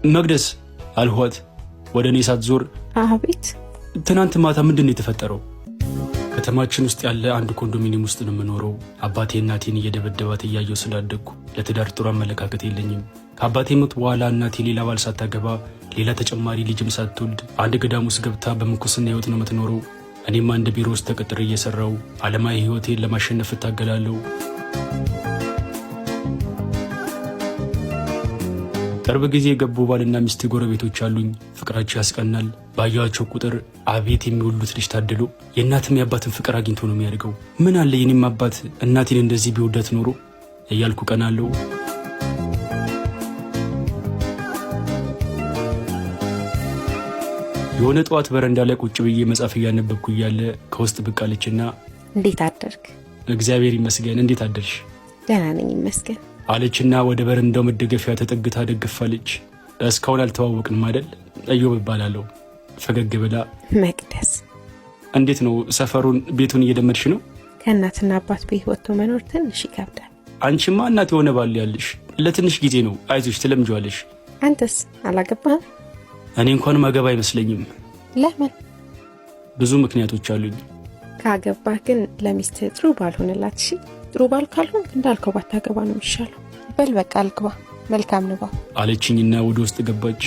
መቅደስ አልኋት ወደ እኔ ሳትዞር። አቤት። ትናንት ማታ ምንድን ነው የተፈጠረው? ከተማችን ውስጥ ያለ አንድ ኮንዶሚኒየም ውስጥ ነው የምኖረው። አባቴ እናቴን እየደበደባት እያየሁ ስላደግኩ ለትዳር ጥሩ አመለካከት የለኝም። ከአባቴ ሞት በኋላ እናቴ ሌላ ባል ሳታገባ ሌላ ተጨማሪ ልጅም ሳትወልድ አንድ ገዳም ውስጥ ገብታ በምንኩስና ህይወት ነው የምትኖረው። እኔም አንድ ቢሮ ውስጥ ተቀጥሬ እየሰራው ዓለማዊ ህይወቴን ለማሸነፍ እታገላለሁ። ቅርብ ጊዜ የገቡ ባልና ሚስት ጎረቤቶች አሉኝ። ፍቅራቸው ያስቀናል። ባያቸው ቁጥር አቤት የሚወሉት ልጅ ታድሎ የእናትም የአባትን ፍቅር አግኝቶ ነው የሚያድገው። ምን አለ የኔም አባት እናቴን እንደዚህ ቢወዳት ኖሮ እያልኩ ቀናለሁ። የሆነ ጠዋት በረንዳ ላይ ቁጭ ብዬ መጽሐፍ እያነበብኩ እያለ ከውስጥ ብቅ አለችና እንዴት አደርክ? እግዚአብሔር ይመስገን፣ እንዴት አደርሽ? ደህና ነኝ ይመስገን አለችና ወደ በረንዳው መደገፊያ ተጠግታ ደግፋለች። እስካሁን አልተዋወቅንም አይደል? እዮብ እባላለሁ። ፈገግ ብላ መቅደስ፣ እንዴት ነው ሰፈሩን ቤቱን እየለመድሽ ነው? ከእናትና አባት ቤት ወጥቶ መኖር ትንሽ ይከብዳል። አንቺማ እናት የሆነ ባል ያለሽ ለትንሽ ጊዜ ነው፣ አይዞሽ ትለምጂዋለሽ። አንተስ አላገባህም? እኔ እንኳን ማገባ አይመስለኝም። ለምን? ብዙ ምክንያቶች አሉኝ። ካገባህ ግን ለሚስትህ ጥሩ ባል ሆነላት። እሺ፣ ጥሩ ባል ካልሆን እንዳልከው ባታገባ ነው የሚሻለው። በል በቃ አልግባ፣ መልካም ንባብ አለችኝና ወደ ውስጥ ገባች።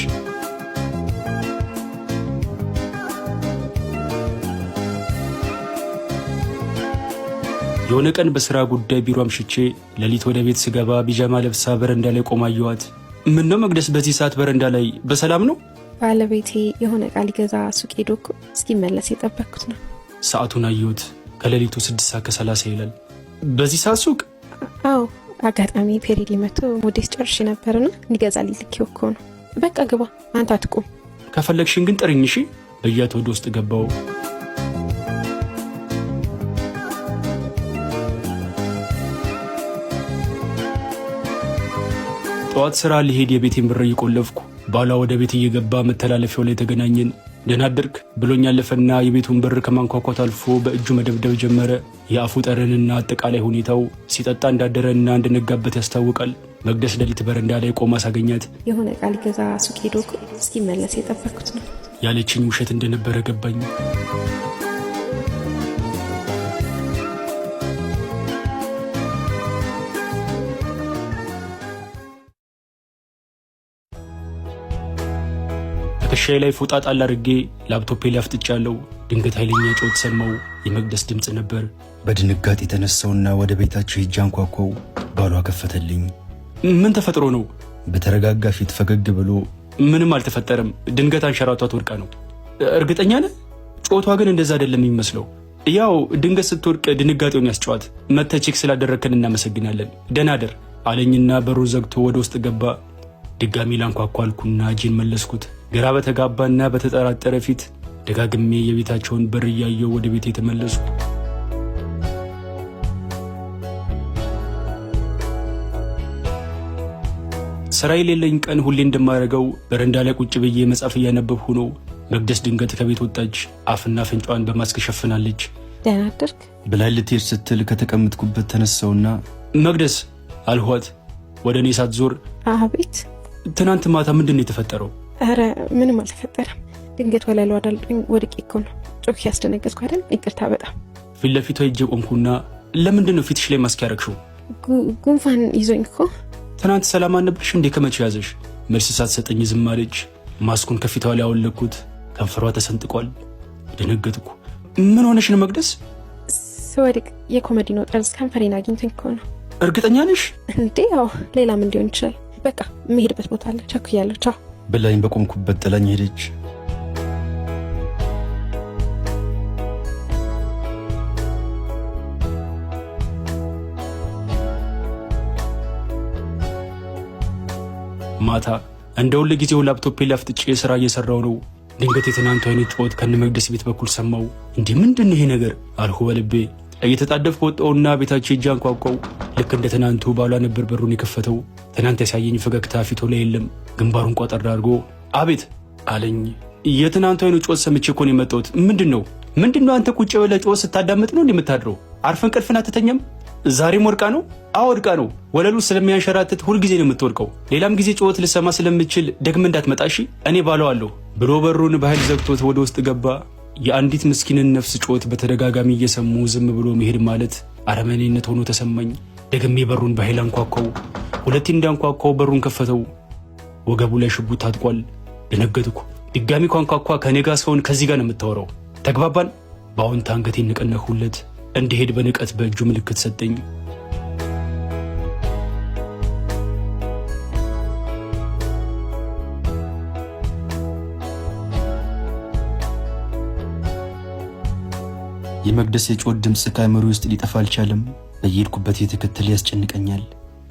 የሆነ ቀን በስራ ጉዳይ ቢሮ አምሽቼ ሌሊት ወደ ቤት ስገባ ቢጃማ ለብሳ በረንዳ ላይ ቆማ አየኋት። ምን ነው መቅደስ በዚህ ሰዓት በረንዳ ላይ በሰላም ነው? ባለቤቴ የሆነ ቃል ሊገዛ ሱቅ ሄዶ እኮ እስኪመለስ የጠበቅኩት ነው። ሰዓቱን አየሁት። ከሌሊቱ 6:30 ይላል። በዚህ ሰዓት ሱቅ? አዎ፣ አጋጣሚ ፔሬድ መቶ ሞዴስ ጨርሼ ነበርና ሊገዛ ሊልኬው እኮ ነው። በቃ ግባ፣ አንተ አትቁም። ከፈለግሽን ግን ጥሪኝ እሺ ብያት ወደ ውስጥ ገባው። ጠዋት ስራ ሊሄድ የቤቴን በር እየቆለፍኩ ባሏ ወደ ቤት እየገባ መተላለፊያው ላይ ተገናኘን። ደህና አደርክ ብሎኝ ያለፈና የቤቱን በር ከማንኳኳት አልፎ በእጁ መደብደብ ጀመረ። የአፉ ጠረንና አጠቃላይ ሁኔታው ሲጠጣ እንዳደረና እንደነጋበት ያስታውቃል። መቅደስ ሌሊት በረንዳ ላይ ቆማ ሳገኛት የሆነ ቃል ገዛ ሱቅ ሄዶ እስኪመለስ የጠበቅኩት ነው ያለችኝ ውሸት እንደነበረ ገባኝ። ትከሻዬ ላይ ፎጣ ጣል አድርጌ ላፕቶፔ ላይ አፍጥጫለሁ። ድንገት ኃይለኛ ጮት ሰማሁ። የመቅደስ ድምፅ ነበር። በድንጋጤ የተነሳውና ወደ ቤታቸው ሄጄ አንኳኳው። ባሏ ከፈተልኝ። ምን ተፈጥሮ ነው? በተረጋጋ ፊት ፈገግ ብሎ ምንም አልተፈጠረም፣ ድንገት አንሸራቷት ወድቃ ነው። እርግጠኛ ነህ? ጮቷ ግን እንደዛ አይደለም የሚመስለው። ያው ድንገት ስትወድቅ ድንጋጤውን ያስጨዋት። መተህ ቼክ ስላደረግከን እናመሰግናለን፣ ደህና አደር አለኝና በሩ ዘግቶ ወደ ውስጥ ገባ። ድጋሚ ላንኳኳ አልኩና እጄን መለስኩት። ግራ በተጋባና በተጠራጠረ ፊት ደጋግሜ የቤታቸውን በር እያየሁ ወደ ቤት የተመለስኩ። ስራ የሌለኝ ቀን ሁሌ እንደማደርገው በረንዳ ላይ ቁጭ ብዬ መጽሐፍ እያነበብኩ ነው። መቅደስ ድንገት ከቤት ወጣች። አፍና አፍንጫዋን በማስክ ሸፍናለች። ደህና አደርክ ብላኝ ልትሄድ ስትል ከተቀመጥኩበት ተነሳውና መቅደስ አልኋት ወደ እኔ ሳትዞር። አቤት። ትናንት ማታ ምንድን ነው የተፈጠረው? ኧረ ምንም አልተፈጠረም። ድንገት ወለሉ አዳልጦኝ ወድቄ እኮ ነው። ጮክ ያስደነገጥኩ አይደል? ይቅርታ በጣም። ፊት ለፊቷ ሄጄ ቆምኩና ለምንድን ነው ፊትሽ ላይ ማስክ ያደረግሽው? ጉንፋን ይዞኝ እኮ። ትናንት ሰላም አልነበርሽ እንዴ? ከመቼ ያዘሽ? መልስ ሳትሰጠኝ ዝም አለች። ማስኩን ከፊቷ ላይ አወለኩት። ከንፈሯ ተሰንጥቋል። ደነገጥኩ። ምን ሆነሽ ነው መቅደስ? ስወድቅ የኮሜዲኖ ጠርዝ ከንፈሬን አግኝቶኝ እኮ ነው። እርግጠኛ ነሽ እንዴ? ያው ሌላም እንዲሆን ይችላል። በቃ የምሄድበት ቦታ አለ፣ ቸኩያለሁ። ቻው ብላኝ በቆምኩበት ጥላኝ ሄደች። ማታ እንደ ሁሉ ጊዜው ላፕቶፔ ላይ አፍጥጬ ስራ እየሰራው ነው። ድንገት የትናንቱ አይነት ጩኸት ከነ መቅደስ ቤት በኩል ሰማው። እንዴ ምንድን ነው ይሄ ነገር አልሁ በልቤ። እየተጣደፍኩ ወጣውና ቤታቸው ሄጄ አንኳኳው። ልክ እንደ ትናንቱ ባሏ ነበር በሩን የከፈተው። ትናንት ያሳየኝ ፈገግታ ፊቱ ላይ የለም። ግንባሩን ቋጠር አድርጎ አቤት አለኝ። የትናንቱ አይነት ጩኸት ሰምቼ እኮ ነው የመጣሁት። ምንድን ነው አንተ ቁጭ ብለህ ጩኸት ስታዳምጥ ነው እንደምታድረው? አርፈን ቅልፍን አትተኛም? ዛሬም ወድቃ ነው? አዎ ወድቃ ነው። ወለሉ ስለሚያንሸራትት ሁልጊዜ ነው የምትወድቀው። ሌላም ጊዜ ጩኸት ልሰማ ስለምችል ደግመህ እንዳትመጣሽ እኔ ባለዋለሁ ብሎ በሩን በኃይል ዘግቶት ወደ ውስጥ ገባ። የአንዲት ምስኪንን ነፍስ ጩኸት በተደጋጋሚ እየሰሙ ዝም ብሎ መሄድ ማለት አረመኔነት ሆኖ ተሰማኝ። ደግሜ በሩን በኃይል አንኳኳው። ሁለቴ እንዳንኳኳው በሩን ከፈተው። ወገቡ ላይ ሽጉጥ ታጥቋል። ደነገጥኩ። ድጋሚ ኳንኳኳ። ከኔ ጋር ሰውን ከዚህ ጋር ነው የምታወራው። ተግባባን? በአዎንታ አንገቴን ነቀነቅሁለት። እንዲሄድ በንቀት በእጁ ምልክት ሰጠኝ። የመቅደስ የጩኸት ድምፅ ከአእምሮዬ ውስጥ ሊጠፋ አልቻለም። በየሄድኩበት የተከተለ ያስጨንቀኛል።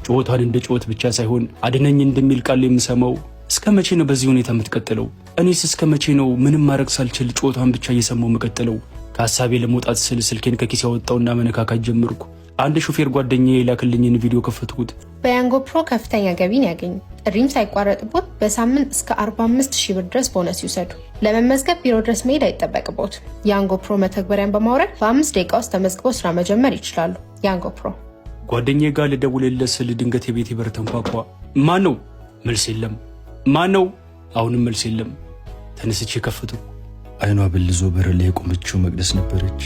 ጩኸቷን እንደ ጩኸት ብቻ ሳይሆን አድነኝ እንደሚል ቃል የምሰማው። እስከ መቼ ነው በዚህ ሁኔታ የምትቀጥለው? እኔስ እስከ መቼ ነው ምንም ማድረግ ሳልችል ጩኸቷን ብቻ እየሰማው የምቀጥለው? ከሐሳቤ ለመውጣት ስል ስልኬን ከኪስ ያወጣውና መነካካት ጀመርኩ። አንድ ሹፌር ጓደኛዬ የላክልኝን ቪዲዮ ከፈትኩት። በያንጎ ፕሮ ከፍተኛ ገቢን ያገኙ፣ ጥሪም ሳይቋረጥቦት በሳምንት እስከ 45,000 ብር ድረስ ቦነስ ይውሰዱ። ለመመዝገብ ቢሮ ድረስ መሄድ አይጠበቅቦት። ያንጎ ፕሮ መተግበሪያን በማውረድ በ5 ደቂቃ ውስጥ ተመዝግበው ስራ መጀመር ይችላሉ። ያንጎ ፕሮ። ጓደኛዬ ጋር ልደውልለት ስል ድንገት የቤቴ በር ተንኳኳ። ማን ነው? መልስ የለም። ማን ነው? አሁንም መልስ የለም። ተነስቼ ከፈቱ። አይኗ ብልዞ በር ላይ የቆመችው መቅደስ ነበረች።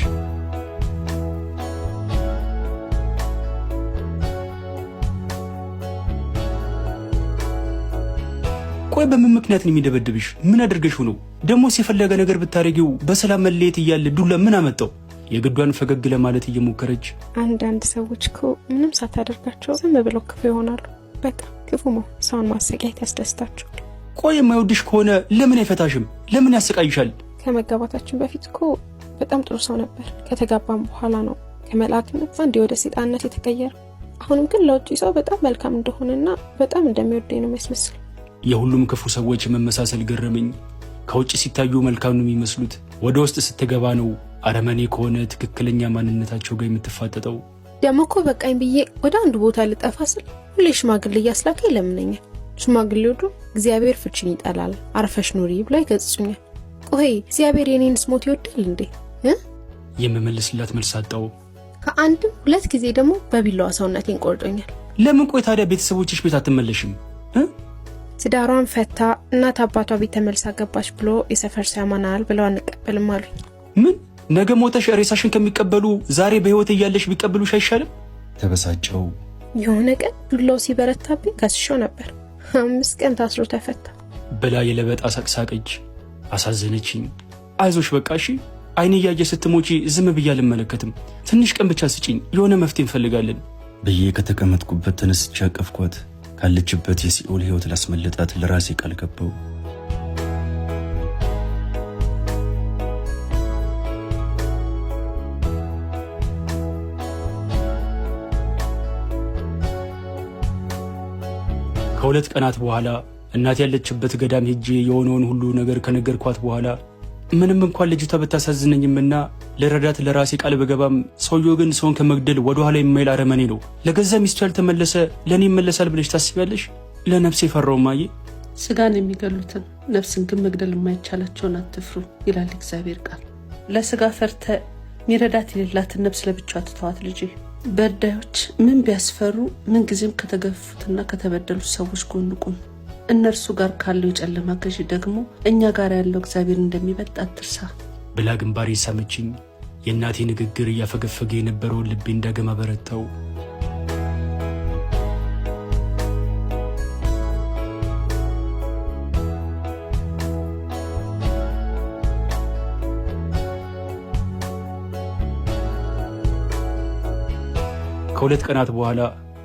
ቆይ በምን ምክንያት ነው የሚደበድብሽ? ምን አድርገሽው ነው? ደሞስ የፈለገ ነገር ብታረጊው በሰላም መለየት እያለ ዱላ ምን አመጣው? የግዷን ፈገግ ለማለት እየሞከረች አንዳንድ ሰዎች እኮ ምንም ሳታደርጋቸው ዝም ብለው ክፉ ይሆናሉ። በቃ ክፉ መሆን ሰውን ማሰቃየት ያስደስታቸዋል። ቆይ የማይወድሽ ከሆነ ለምን አይፈታሽም? ለምን ያሰቃይሻል? ከመጋባታችን በፊት እኮ በጣም ጥሩ ሰው ነበር። ከተጋባም በኋላ ነው ከመላክነት አንዴ ወደ ሰይጣንነት የተቀየረው። አሁንም ግን ለውጭ ሰው በጣም መልካም እንደሆነና በጣም እንደሚወደኝ ነው የሚያስመስለው። የሁሉም ክፉ ሰዎች መመሳሰል ገረመኝ። ከውጭ ሲታዩ መልካም ነው የሚመስሉት፣ ወደ ውስጥ ስትገባ ነው አረመኔ ከሆነ ትክክለኛ ማንነታቸው ጋር የምትፋጠጠው። ደግሞ እኮ በቃኝ ብዬ ወደ አንድ ቦታ ልጠፋ ስል ሁሌ ሽማግሌ እያስላከ ይለምነኛል። ሽማግሌዎቹ እግዚአብሔር ፍቺን ይጠላል፣ አርፈሽ ኑሪ ብላ ይገጽጹኛል። ቆይ እግዚአብሔር የኔንስ ሞት ይወዳል እንዴ? የምመልስላት መልስ አጣው። ከአንድም 2 ጊዜ ደግሞ በቢላዋ ሰውነቴን ቆርጦኛል። ለምን? ቆይ ታዲያ ቤተሰቦችሽ ቤት አትመለሽም? ትዳሯን ፈታ እናት አባቷ ቤት ተመልሳ ገባች ብሎ የሰፈር ሲያማናል ብለው አንቀበልም አሉኝ። ምን? ነገ ሞተሽ ሬሳሽን ከሚቀበሉ ዛሬ በህይወት እያለሽ ቢቀበሉሽ አይሻልም? ተበሳጨው። የሆነ ቀን ዱላው ሲበረታብኝ ከስሼው ነበር። 5 ቀን ታስሮ ተፈታ ብላ የለበጣ ሳቅሳቀች። አሳዘነችኝ። አይዞሽ በቃ እሺ፣ አይኔ እያየ ስትሞቺ ዝም ብዬ አልመለከትም። ትንሽ ቀን ብቻ ስጪኝ፣ የሆነ መፍትሄ እንፈልጋለን ብዬ ከተቀመጥኩበት ተነስቼ አቀፍኳት። ካለችበት የሲኦል ህይወት ላስመለጣት ለራሴ ቃል ገባው። ከ2 ቀናት በኋላ እናት ያለችበት ገዳም ሄጄ የሆነውን ሁሉ ነገር ከነገርኳት በኋላ ምንም እንኳን ልጅቷ ብታሳዝነኝምና ለረዳት ለራሴ ቃል በገባም ሰውየው ግን ሰውን ከመግደል ወደ ኋላ የማይል አረመኔ ነው። ለገዛ ሚስቱ ያልተመለሰ ለኔ ይመለሳል ብለሽ ታስቢያለሽ? ለነፍሴ ፈራው ማዬ። ስጋን የሚገሉትን ነፍስን ግን መግደል የማይቻላቸውን አትፍሩ ይላል እግዚአብሔር ቃል። ለስጋ ፈርተ ሚረዳት የሌላትን ነፍስ ለብቻዋ ትተዋት ልጄ። በዳዮች ምን ቢያስፈሩ ምን ጊዜም ከተገፉትና ከተበደሉት ሰዎች ጎን ቁም። እነርሱ ጋር ካለው የጨለማ ገዢ ደግሞ እኛ ጋር ያለው እግዚአብሔር እንደሚበልጥ አትርሳ ብላ ግንባሬ ሳመችኝ። የእናቴ ንግግር እያፈገፈገ የነበረውን ልቤ እንዳገማ በረታው። ከ2 ቀናት በኋላ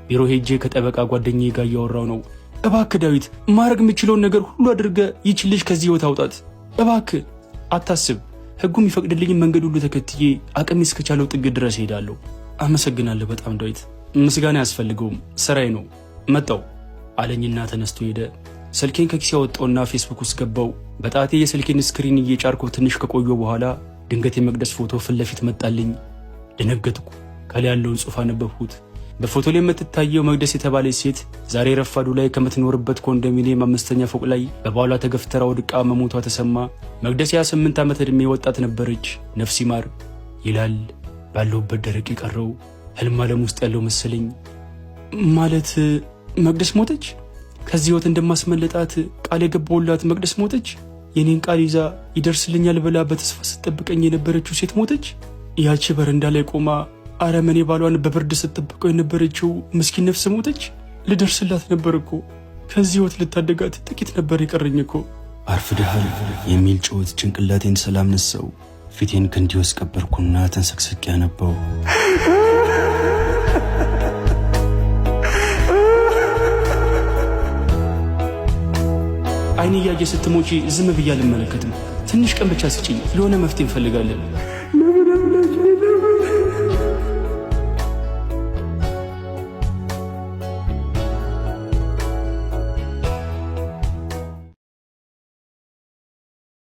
ቢሮ ሄጄ ከጠበቃ ጓደኛዬ ጋር እያወራው ነው። እባክህ ዳዊት ማድረግ የምችለውን ነገር ሁሉ አድርገህ ይህች ልጅ ከዚህ ህይወት አውጣት እባክህ። አታስብ፣ ህጉ የሚፈቅድልኝ መንገድ ሁሉ ተከትዬ አቅሜ እስከቻለው ጥግ ድረስ ሄዳለሁ። አመሰግናለሁ በጣም ዳዊት። ምስጋና ያስፈልገውም ስራዬ ነው። መጣው አለኝና ተነስቶ ሄደ። ስልኬን ከኪሴ ያወጣውና ፌስቡክ ውስጥ ገባው። በጣቴ የስልኬን ስክሪን እየጫርኩ ትንሽ ከቆየሁ በኋላ ድንገት የመቅደስ ፎቶ ፊት ለፊት መጣልኝ። ደነገጥኩ። ከላይ ያለውን ጽሑፍ አነበብኩት። በፎቶ ላይ የምትታየው መቅደስ የተባለች ሴት ዛሬ ረፋዱ ላይ ከምትኖርበት ኮንዶሚኒየም 5ኛ ፎቅ ላይ በባሏ ተገፍተራ ወድቃ መሞቷ ተሰማ። መቅደስ የ8 ዓመት ዕድሜ ወጣት ነበረች። ነፍስ ይማር ይላል ባለሁበት ደረቅ የቀረው ህልም ዓለም ውስጥ ያለው መሰለኝ። ማለት መቅደስ ሞተች? ከዚህ ህይወት እንደማስመለጣት ቃል የገባውላት መቅደስ ሞተች? የኔን ቃል ይዛ ይደርስልኛል ብላ በተስፋ ስትጠብቀኝ የነበረችው ሴት ሞተች? ያቺ በረንዳ ላይ ቆማ አረመኔ ባሏን በብርድ ስትጠብቀው የነበረችው ምስኪን ነፍስ ሞተች? ልደርስላት ነበር እኮ። ከዚህ ህይወት ልታደጋት ጥቂት ነበር የቀረኝ እኮ። አርፍደሃል የሚል ጩኸት ጭንቅላቴን ሰላም ነሳው። ፊቴን ክንዲ ውስጥ ቀበርኩና ተንሰቅስቄ ያነባው። አይኔ እያየ ስትሞቺ ዝም ብዬ አልመለከትም። ትንሽ ቀን ብቻ ስጪኝ፣ ለሆነ መፍትሄ እንፈልጋለን።